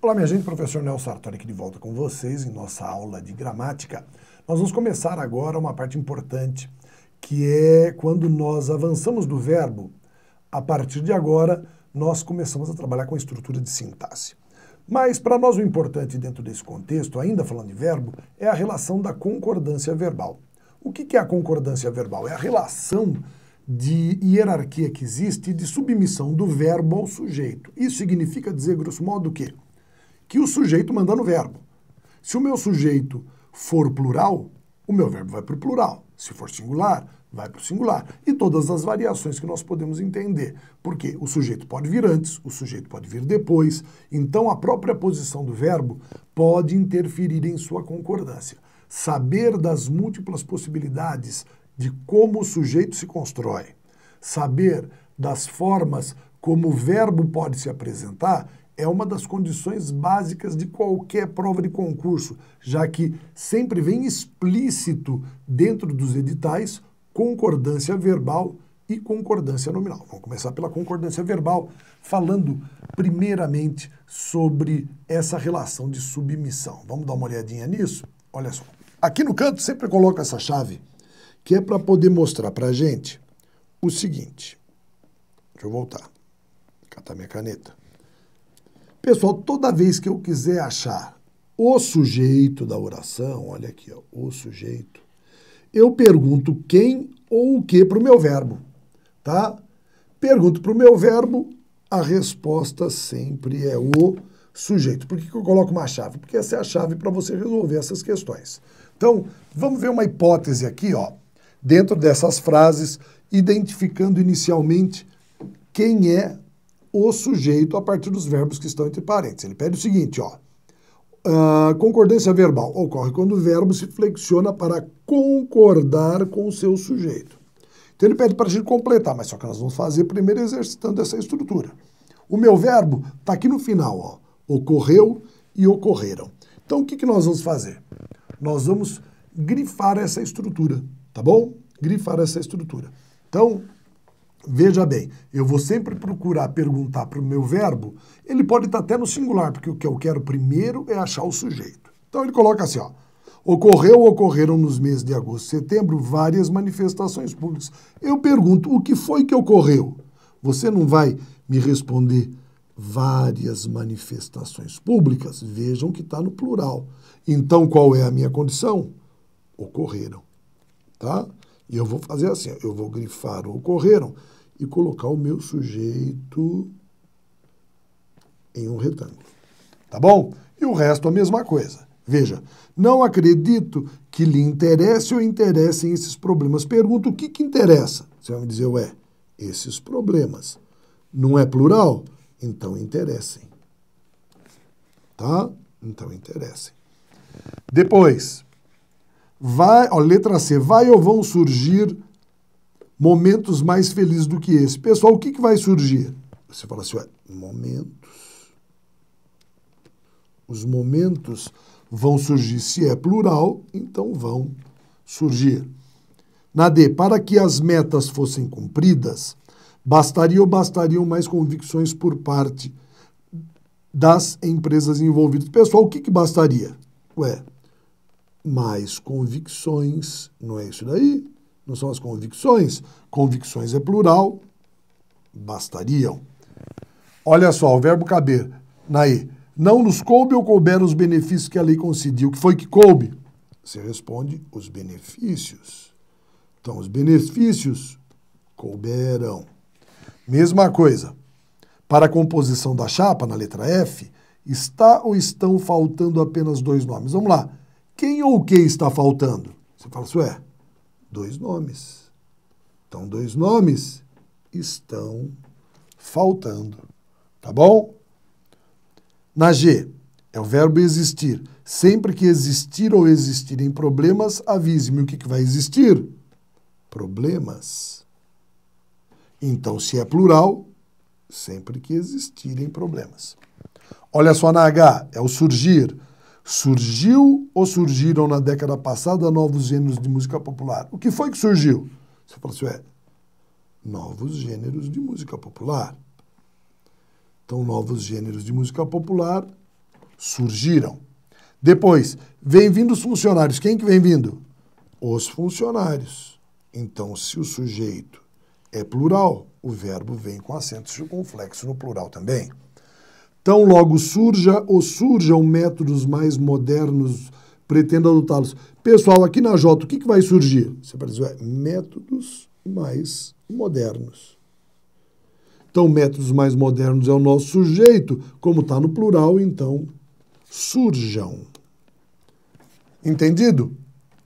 Olá, minha gente, professor Nelson Sartori aqui de volta com vocês em nossa aula de gramática. Nós vamos começar agora uma parte importante, que é quando nós avançamos do verbo, a partir de agora, nós começamos a trabalhar com a estrutura de sintaxe. Mas, para nós, o importante dentro desse contexto, ainda falando de verbo, é a relação da concordância verbal. O que é a concordância verbal? É a relação de hierarquia que existe de submissão do verbo ao sujeito. Isso significa dizer, grosso modo, o quê? Que o sujeito manda no verbo. Se o meu sujeito for plural, o meu verbo vai para o plural. Se for singular, vai para o singular. E todas as variações que nós podemos entender. Porque o sujeito pode vir antes, o sujeito pode vir depois. Então, a própria posição do verbo pode interferir em sua concordância. Saber das múltiplas possibilidades de como o sujeito se constrói, saber das formas como o verbo pode se apresentar, é uma das condições básicas de qualquer prova de concurso, já que sempre vem explícito dentro dos editais concordância verbal e concordância nominal. Vamos começar pela concordância verbal, falando primeiramente sobre essa relação de submissão. Vamos dar uma olhadinha nisso? Olha só. Aqui no canto sempre coloco essa chave, que é para poder mostrar para a gente o seguinte. Deixa eu voltar. Catar minha caneta. Pessoal, toda vez que eu quiser achar o sujeito da oração, olha aqui, ó, o sujeito, eu pergunto quem ou o que para o meu verbo, tá? Pergunto para o meu verbo, a resposta sempre é o sujeito. Por que eu coloco uma chave? Porque essa é a chave para você resolver essas questões. Então, vamos ver uma hipótese aqui, ó, dentro dessas frases, identificando inicialmente quem é o sujeito a partir dos verbos que estão entre parênteses. Ele pede o seguinte, ó, concordância verbal ocorre quando o verbo se flexiona para concordar com o seu sujeito. Então ele pede para a gente completar, mas só que nós vamos fazer primeiro exercitando essa estrutura. O meu verbo está aqui no final, ó, ocorreu e ocorreram. Então o que nós vamos fazer? Nós vamos grifar essa estrutura, tá bom? Grifar essa estrutura. Então, veja bem, eu vou sempre procurar perguntar para o meu verbo, ele pode estar até no singular, porque o que eu quero primeiro é achar o sujeito. Então ele coloca assim, ó, ocorreu ou ocorreram nos meses de agosto e setembro várias manifestações públicas. Eu pergunto, o que foi que ocorreu? Você não vai me responder várias manifestações públicas? Vejam que está no plural. Então, qual é a minha condição? Ocorreram, tá? E eu vou fazer assim, ó, eu vou grifar ocorreram e colocar o meu sujeito em um retângulo, tá bom? E o resto a mesma coisa. Veja, não acredito que lhe interesse ou interessem esses problemas. Pergunto o que interessa. Você vai me dizer, ué, esses problemas. Não é plural? Então interessem. Tá? Então interessem. Depois, vai, ó, letra C, vai ou vão surgir momentos mais felizes do que esse? Pessoal, o que vai surgir? Você fala assim, ué, momentos. Os momentos vão surgir, se é plural, então vão surgir. Na D, para que as metas fossem cumpridas, bastariam mais convicções por parte das empresas envolvidas. Pessoal, o que bastaria? Ué, mais convicções, não é isso daí? Não são as convicções? Convicções é plural, bastariam. Olha só, o verbo caber, na E. Não nos coube ou couberam os benefícios que a lei concediu? O que foi que coube? Você responde, os benefícios. Então, os benefícios couberam. Mesma coisa. Para a composição da chapa, na letra F, está ou estão faltando apenas dois nomes? Vamos lá. Quem ou o que está faltando? Você fala assim, ué, dois nomes. Então, dois nomes estão faltando. Tá bom? Na G, é o verbo existir. Sempre que existir ou existirem problemas, avise-me o que vai existir. Problemas. Então, se é plural, sempre que existirem problemas. Olha só na H, é o surgir. Surgiu ou surgiram na década passada novos gêneros de música popular? O que foi que surgiu? Você fala assim, novos gêneros de música popular. Então, novos gêneros de música popular surgiram. Depois, vem vindo os funcionários. Quem que vem vindo? Os funcionários. Então, se o sujeito é plural, o verbo vem com acento circunflexo no plural também. Então, logo surja ou surjam métodos mais modernos, pretendo adotá-los. Pessoal, aqui na J, o que vai surgir? Você pode dizer, métodos mais modernos. Então, métodos mais modernos é o nosso sujeito, como está no plural, então, surjam. Entendido?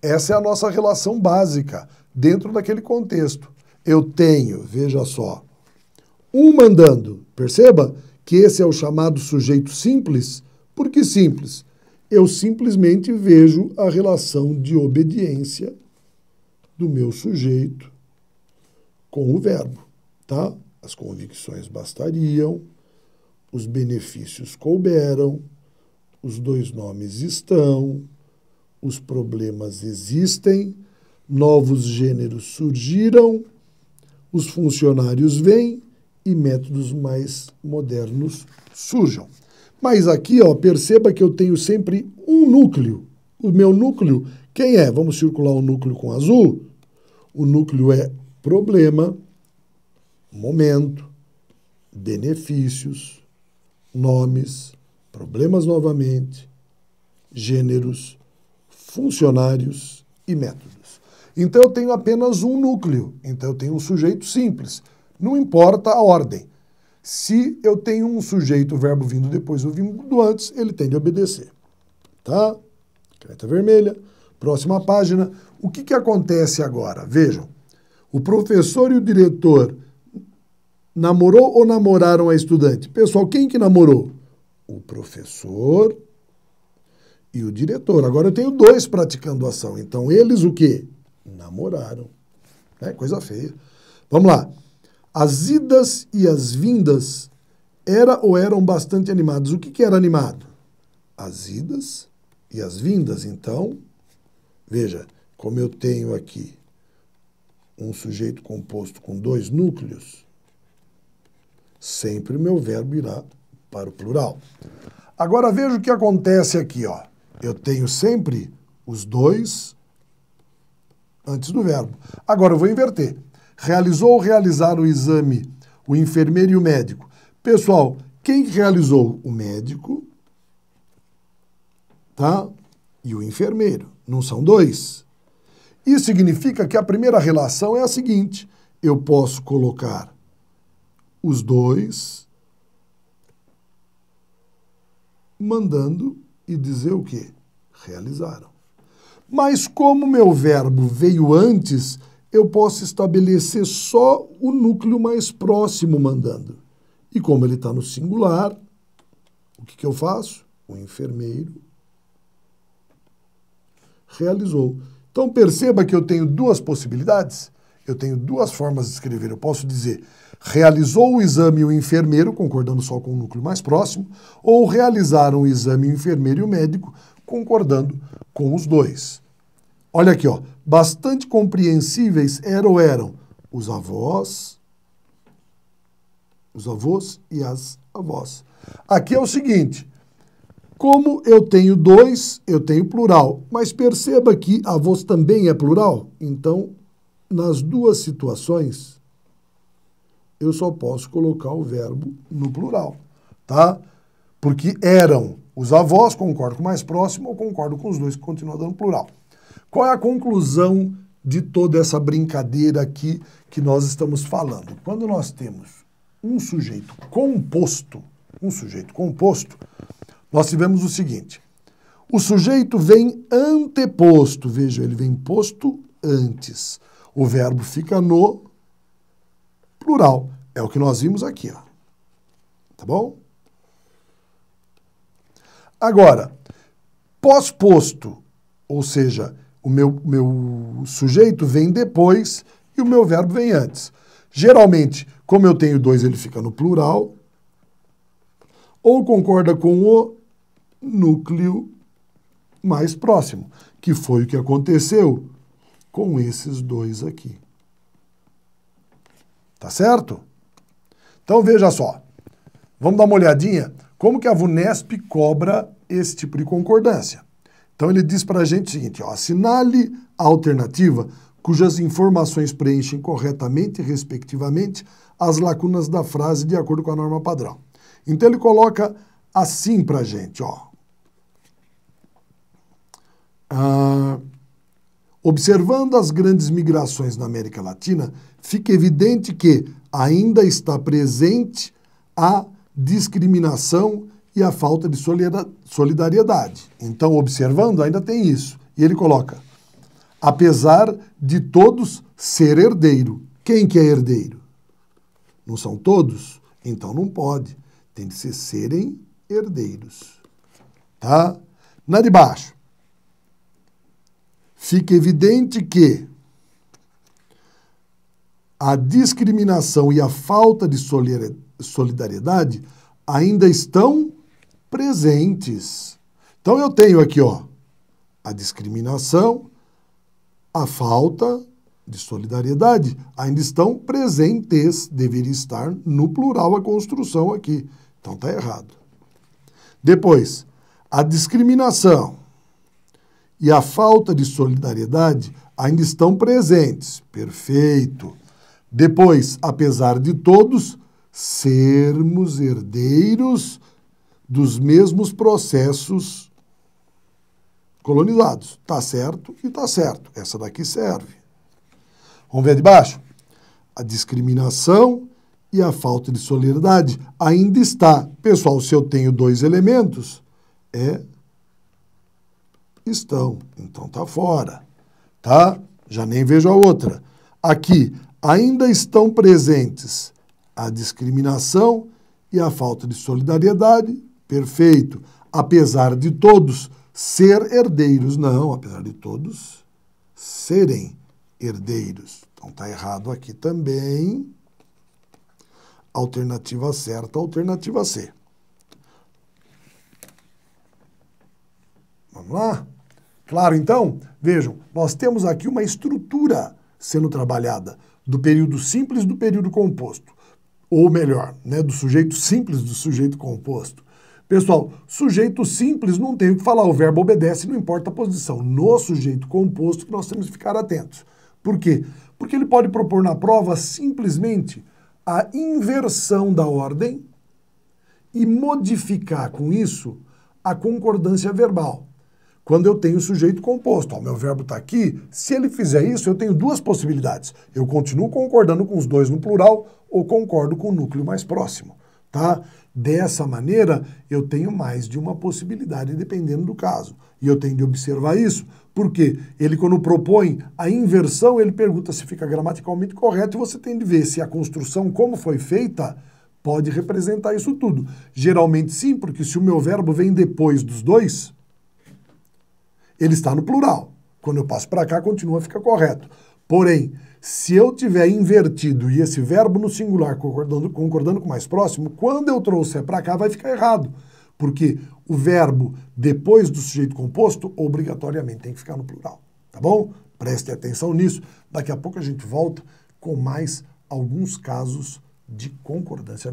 Essa é a nossa relação básica, dentro daquele contexto. Eu tenho, veja só, um mandando. Perceba que esse é o chamado sujeito simples. Por que simples? Eu simplesmente vejo a relação de obediência do meu sujeito com o verbo, tá? As convicções bastariam, os benefícios couberam, os dois nomes estão, os problemas existem, novos gêneros surgiram, os funcionários vêm e métodos mais modernos surjam. Mas aqui, ó, perceba que eu tenho sempre um núcleo. O meu núcleo, quem é? Vamos circular o núcleo com azul. O núcleo é problema, momento, benefícios, nomes, problemas novamente, gêneros, funcionários e métodos. Então eu tenho apenas um núcleo, então eu tenho um sujeito simples. Não importa a ordem. Se eu tenho um sujeito, o verbo vindo depois ou vindo antes, ele tem de obedecer. Tá? Caneta vermelha. Próxima página. O que acontece agora? Vejam. O professor e o diretor namorou ou namoraram a estudante? Pessoal, quem que namorou? O professor e o diretor. Agora eu tenho dois praticando ação. Então eles o quê? Namoraram. É coisa feia. Vamos lá. As idas e as vindas eram bastante animados. O que era animado? As idas e as vindas. Então, veja, como eu tenho aqui um sujeito composto com dois núcleos, sempre o meu verbo irá para o plural. Agora veja o que acontece aqui, ó. Eu tenho sempre os dois antes do verbo. Agora eu vou inverter. Realizou ou realizaram o exame o enfermeiro e o médico? Pessoal, quem realizou? O médico, tá? E o enfermeiro. Não são dois. Isso significa que a primeira relação é a seguinte. Eu posso colocar os dois mandando e dizer o quê? Realizaram. Mas como meu verbo veio antes, eu posso estabelecer só o núcleo mais próximo mandando. E como ele está no singular, o que eu faço? O enfermeiro realizou. Então perceba que eu tenho duas possibilidades. Eu tenho duas formas de escrever. Eu posso dizer, realizou o exame o enfermeiro, concordando só com o núcleo mais próximo, ou realizaram o exame o enfermeiro e o médico, concordando com os dois. Olha aqui, ó, bastante compreensíveis eram os avós e as avós. Aqui é o seguinte, como eu tenho dois, eu tenho plural, mas perceba que avós também é plural, então, nas duas situações, eu só posso colocar o verbo no plural, tá? Porque eram os avós, concordo com o mais próximo, ou concordo com os dois, que continua dando plural. Qual é a conclusão de toda essa brincadeira aqui que nós estamos falando? Quando nós temos um sujeito composto, nós tivemos o seguinte, o sujeito vem anteposto, veja, ele vem posto antes. O verbo fica no plural. É o que nós vimos aqui, ó. Tá bom? Agora, pós-posto, ou seja, o meu sujeito vem depois e o meu verbo vem antes. Geralmente, como eu tenho dois, ele fica no plural, ou concorda com o núcleo mais próximo, que foi o que aconteceu com esses dois aqui. Tá certo? Então, veja só. Vamos dar uma olhadinha Como que a VUNESP cobra esse tipo de concordância? Então ele diz para a gente o seguinte, ó, assinale a alternativa cujas informações preenchem corretamente, respectivamente, as lacunas da frase de acordo com a norma padrão. Então ele coloca assim para a gente, ó. Observando as grandes migrações na América Latina, fica evidente que ainda está presente a discriminação e a falta de solidariedade. Então, observando, ainda tem isso. E ele coloca, apesar de todos ser herdeiro. Quem que é herdeiro? Não são todos? Então não pode. Tem de serem herdeiros. Tá? Na de baixo. Fica evidente que a discriminação e a falta de solidariedade ainda estão presentes. Então eu tenho aqui, ó, a discriminação, a falta de solidariedade ainda estão presentes. Deveria estar no plural a construção aqui. Então tá errado. Depois, a discriminação e a falta de solidariedade ainda estão presentes. Perfeito. Depois, apesar de todos sermos herdeiros dos mesmos processos colonizados. Tá certo e tá certo. Essa daqui serve. Vamos ver de baixo? A discriminação e a falta de solidariedade ainda está. Pessoal, se eu tenho dois elementos, estão. Então tá fora. Tá? Já nem vejo a outra. Aqui, ainda estão presentes a discriminação e a falta de solidariedade. Perfeito. Apesar de todos ser herdeiros. Não, apesar de todos serem herdeiros. Então tá errado aqui também. Alternativa certa, alternativa C. Vamos lá? Claro, então, vejam, nós temos aqui uma estrutura sendo trabalhada do período simples do período composto. Ou melhor, né, do sujeito simples do sujeito composto. Pessoal, sujeito simples não tem o que falar, o verbo obedece, não importa a posição. No sujeito composto que nós temos que ficar atentos. Por quê? Porque ele pode propor na prova simplesmente a inversão da ordem e modificar com isso a concordância verbal. Quando eu tenho sujeito composto, ó, meu verbo está aqui, se ele fizer isso, eu tenho duas possibilidades. Eu continuo concordando com os dois no plural ou concordo com o núcleo mais próximo, tá? Dessa maneira, eu tenho mais de uma possibilidade, dependendo do caso. E eu tenho de observar isso, porque ele, quando propõe a inversão, ele pergunta se fica gramaticalmente correto e você tem de ver se a construção, como foi feita, pode representar isso tudo. Geralmente sim, porque se o meu verbo vem depois dos dois, ele está no plural. Quando eu passo para cá, continua a ficar correto. Porém, se eu tiver invertido e esse verbo no singular concordando com o mais próximo, quando eu trouxer para cá, vai ficar errado. Porque o verbo depois do sujeito composto, obrigatoriamente tem que ficar no plural. Tá bom? Preste atenção nisso. Daqui a pouco a gente volta com mais alguns casos de concordância.